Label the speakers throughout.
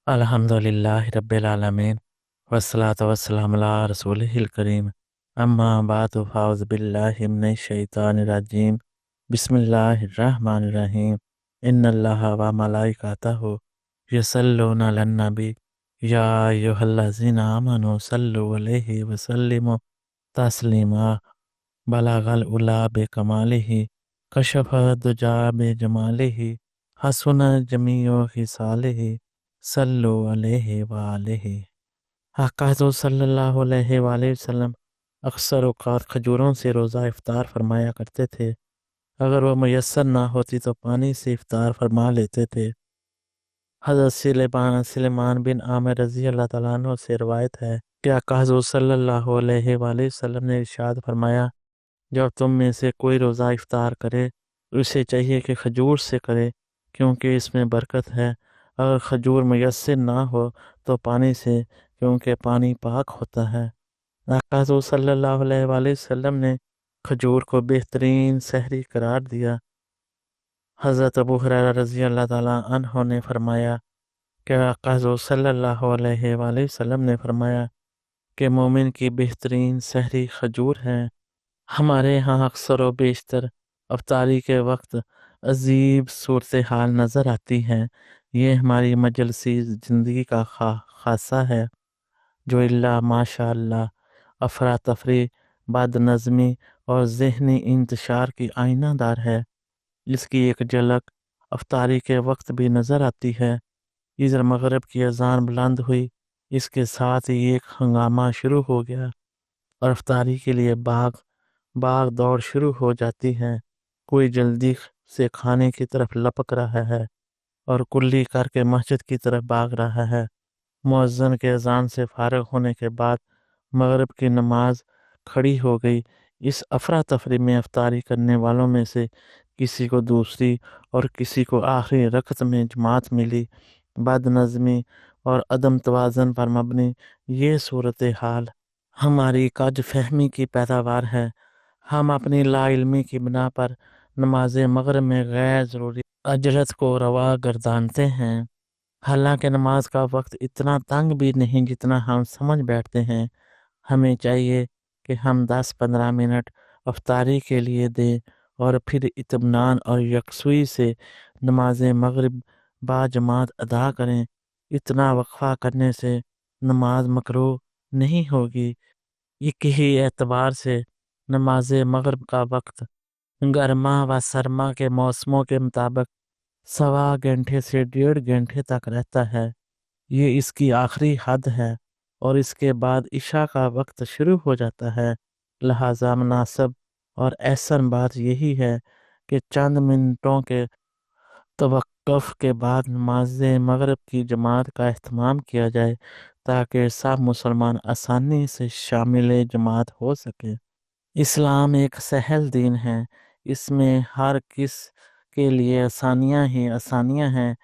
Speaker 1: अल्हम्दुलिल्लाहि रब्बिल आलमीन वस्सलातु वस्सलामु अला रसूलिहिल करीम अम्मा बादु फ़ाऊज़ु बिल्लाहि मिनश शैतानिर रजीम बिस्मिल्लाहिर रहमानिर रहीम इन्नल्लाहा व मलाइकातहु यसल्लूना अलन नबी या अय्युहल्लज़ीना आमनू सल्लु अलैहि व सल्लिमू तस्लीमा बलगल उला बिकमालिही कशफ़ दुजा बिजमालिही हसुन जमीउ हिसालिही सल्लु अलैहि व आलिहि। आका हज़रत सल्लल्लाहु अलैहि वसल्लम अक्सर औक़ात खजूरों से रोज़ा इफ्तार फरमाया करते थे। अगर वह मुयस्सर ना होती तो पानी से इफ्तार फरमा लेते थे। हज़रत सुलेमान बिन आमिर रज़ी अल्लाह तआला अन्हु से रवायत है कि आका हज़रत सल्लल्लाहु अलैहि वसल्लम ने इरशाद फरमाया, जब तुम में से कोई रोज़ा इफ्तार करे उसे चाहिए कि खजूर से करे, क्योंकि इसमें बरकत है। अगर खजूर मुयस्सर ना हो तो पानी से, क्योंकि पानी पाक होता है। आका हज़रत सल्लल्लाहु अलैहि वसल्लम ने खजूर को बेहतरीन सहरी करार दिया। हज़रत अबू हुरैरा रज़ी अल्लाह ताला अन्हु ने फरमाया कि आका हज़रत सल्लल्लाहु अलैहि वसल्लम ने फरमाया कि मोमिन की बेहतरीन सहरी खजूर है। हमारे यहाँ अक्सर व बेशतर अफ्तारी के वक्त अजीब सूरत हाल नज़र आती है। ये हमारी मजलसी ज़िंदगी का खासा है, जो इल्ला माशाअल्लाह अफरा तफरी, बदनज़मी और ज़हनी इंतशार की आईनादार है। इसकी एक झलक अफ्तारी के वक्त भी नज़र आती है। इधर मगरिब की अजान बुलंद हुई, इसके साथ ही एक हंगामा शुरू हो गया और अफ्तारी के लिए भाग दौड़ शुरू हो जाती है। कोई जल्दी से खाने की तरफ लपक रहा है और कुल्ली करके मस्जिद की तरफ भाग रहा है। मुअज्जिन के अजान से फारिग होने के बाद मगरिब की नमाज खड़ी हो गई। इस अफरा तफरी में अफ्तारी करने वालों में से किसी को दूसरी और किसी को आखिरी रकत में जमात मिली। बदनज़मी और अदम तवाज़न पर मबनी ये सूरत हाल हमारी कज फहमी की पैदावार है। हम अपनी लाइल्मी की बिना पर नमाज मगरिब में गैर ज़रूरी अजलत को रवा गर्दानते हैं। हालांकि नमाज का वक्त इतना तंग भी नहीं जितना हम समझ बैठते हैं। हमें चाहिए कि हम 10-15 मिनट अफ्तारी के लिए दें और फिर इत्मीनान और यकसुई से नमाज मगरिब बाजमात अदा करें। इतना वक्फा करने से नमाज मकरूह नहीं होगी। एक ही एतबार से नमाज मगरिब का वक्त गर्मा व सरमा के मौसमों के मुताबिक 1.25 से 1.5 घंटे तक रहता है। ये इसकी आखिरी हद है और इसके बाद इशा का वक्त शुरू हो जाता है। लिहाजा मुनासिब और एहसन बात यही है कि चंद मिनटों के तवक्कुफ के बाद नमाज मगरिब की जमात का एहतमाम किया जाए, ताकि सब मुसलमान आसानी से शामिल जमात हो सके। इस्लाम एक सहल दीन है। इसमें हर किस के लिए आसानियाँ ही आसानियाँ हैं,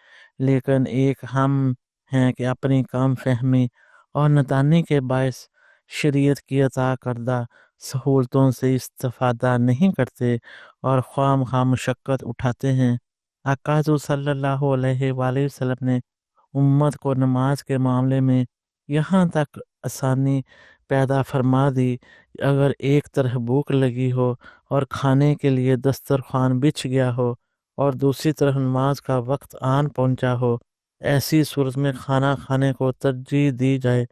Speaker 1: लेकिन एक हम हैं कि अपनी कम फहमी और नादानी के बायस शरीयत की अता करदा सहूलतों से इस्तेफादा नहीं करते और ख्वाम मुशक्क़त उठाते हैं। आका हज़रत सल्लल्लाहु अलैहि वसल्लम ने उम्मत को नमाज के मामले में यहाँ तक आसानी पैदा फरमा दी, अगर एक तरफ भूख लगी हो और खाने के लिए दस्तरखान बिछ गया हो और दूसरी तरफ नमाज का वक्त आन पहुंचा हो, ऐसी सूरत में खाना खाने को तरजीह दी जाए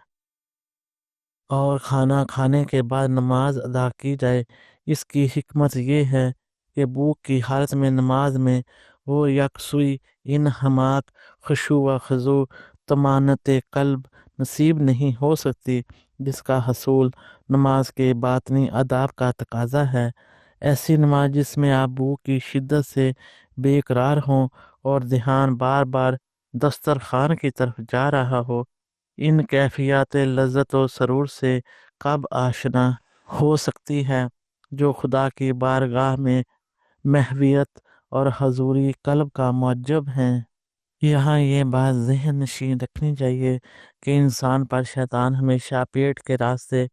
Speaker 1: और खाना खाने के बाद नमाज अदा की जाए। इसकी हिकमत ये है कि भूख की हालत में नमाज में वो यकसुई इन हमाक खुशू व खजू तमानत कल्ब नसीब नहीं हो सकती, जिसका हसूल नमाज के बातनी अदाब का तकाजा है। ऐसी नमाज जिसमें आप भूख की शिद्दत से बेकरार हों और ध्यान बार बार दस्तरखान की तरफ जा रहा हो, इन कैफियत लज्जत और सरूर से कब आशना हो सकती है, जो खुदा की बारगाह में महवियत और हजूरी कल्ब का मुअज्जब हैं। यहाँ ये बात ज़हन नशीन रखनी चाहिए कि इंसान पर शैतान हमेशा पेट के रास्ते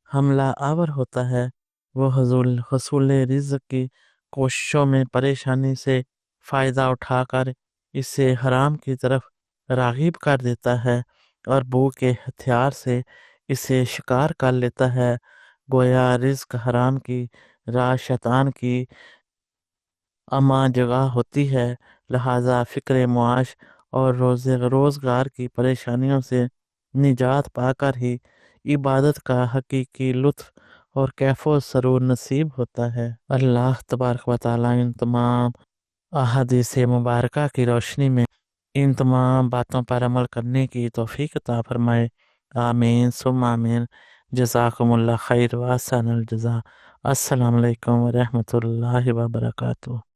Speaker 1: हमला आवर होता है। वो हसूल रिज़्क़ की कोशिशों में परेशानी से फ़ायदा उठाकर इसे हराम की तरफ راغب کر دیتا ہے اور بو کے ہتھیار سے اسے شکار کر لیتا ہے۔ گویا رزق حرام کی راہ شیطان کی اما جگہ ہوتی ہے، لہٰذا فکر معاش اور روزگار کی پریشانیوں سے نجات پا کر ہی عبادت کا حقیقی لطف اور کیف و سرور نصیب ہوتا ہے۔ اللہ تبارک و تعالیٰ ان تمام احادیث مبارکہ کی روشنی میں ان تمام باتوں پر عمل کرنے کی توفیق عطا فرمائے، آمین ثم آمین۔ جزاکم اللہ خیر و احسن الجزا۔ السلام علیکم ورحمۃ اللہ وبرکاتہ۔